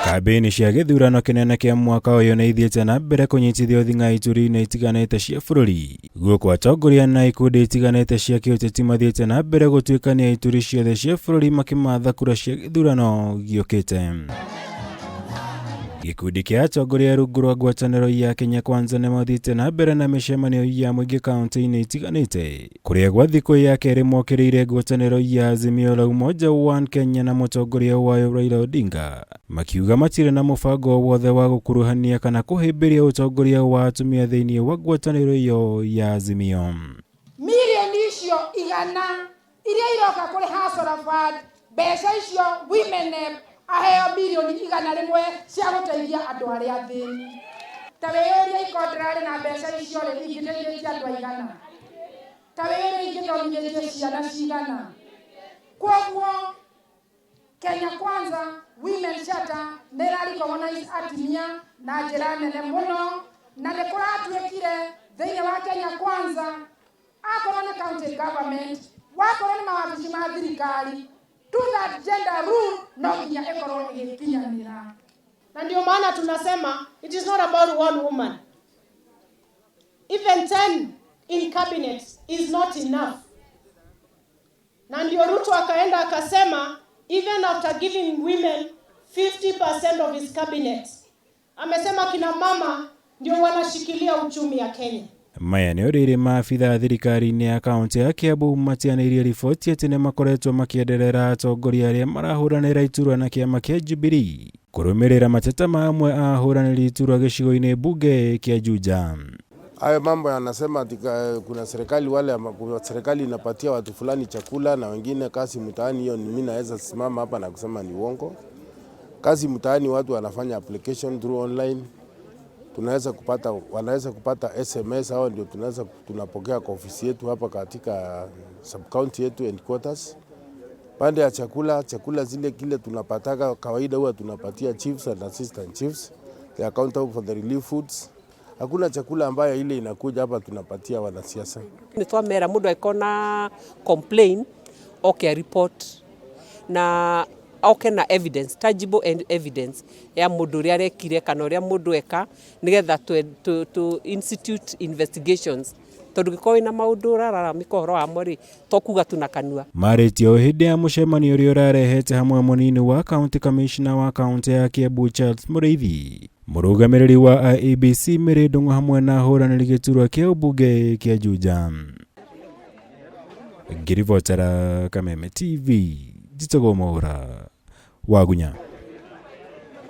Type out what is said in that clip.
Kambi-ini cia githurano kinene kia mwaka uyu ni ithiite na mbere kunyitithia uthinga ituri-ini itiganite cia bururi. Guku atongoria na ikundi itiganite cia kiuteti mathiite na mbere gutuikania ituri ciothe cia bururi makimatha kura cia githurano giukite. Gikundi kia atongoria rungu rwa ngwataniro ya Kenya Kwanza ni mathiite na mbere na micemanio ya mwega kaunti-ini itiganite kuria gwa thiku ya keri mokiriire ngwataniro ya Azimio la Umoja wa Kenya na mutongoria wayo Raila Odinga makiuga matiri na mubango wothe wa gukuruhania kana kuhimbiria utongoria wa atumia thiini wa ngwataniro iyo ya Azimio. Milioni icio igana iria iroka kuri hasara fund mbeca icio women aheo milioni igana rimwe cia guteithia andu aria athini. Taweyoria ikontrari na mbeca icio ri ingiteithia andu igana. Taweyoria ingithomithia ciana cigana. Kwoguo Kenya Kwanza Women Charter nirari recognize atumia na njira nene muno na ni kuratuikire thiini wa Kenya Kwanza akorwo ni county government wakorwo ni mawabici ma thirikari to that gender rule no nginya ikorwo igikinyanira. Na ndio maana tunasema it is not about one woman. Even 10 in cabinet is not enough. Na ndio Ruto akaenda akasema even after giving women 50% of his cabinet, amesema kina mama ndio wanashikilia uchumi ya Kenya. Maya ni oriri maafitha thirikari-ini ya kaunti ya Kiambu matianirie riboti ati ni makoretwo makienderera atongoria aria marahuranira iturwa na kiama kia Jubilee kurumirira mateta ma amwe a ahuraniri iturwa gicigo-ini bunge kia Juja. Hayo mambo yanasema kuna serikali kuna serikali inapatia watu fulani chakula na wengine kazi mtaani. Hiyo mimi naweza simama hapa na kusema ni uongo. Kazi mtaani watu wanafanya application through online. Wanaweza kupata SMS au ndio tunapokea kwa ofisi yetu hapa katika sub county yetu headquarters. Pande ya chakula zile kile tunapataka kawaida huwa tunapatia chiefs and assistant chiefs. They are accountable for the relief foods. Hakuna chakula ambayo ile inakuja hapa tunapatia wanasiasa. Ni twamera mundu aikona complain okay report na okay na evidence, tangible evidence ya mundu ria rekire kana uria mundu eka nigetha to institute investigations tondu giko ina maundu rarara mikohoro amori tokuga tunakanua. Maritii hindi ya mucemanio uria urarehete hamwe munini wa county commissioner wa county ya Kiambu Maritii, murugamiriri wa IEBC Miridungu hamwe na ahuraniri giturwa kia ubunge kia Juja. Ngirivotera Kameme TV Jitogo Mohora Wagunya.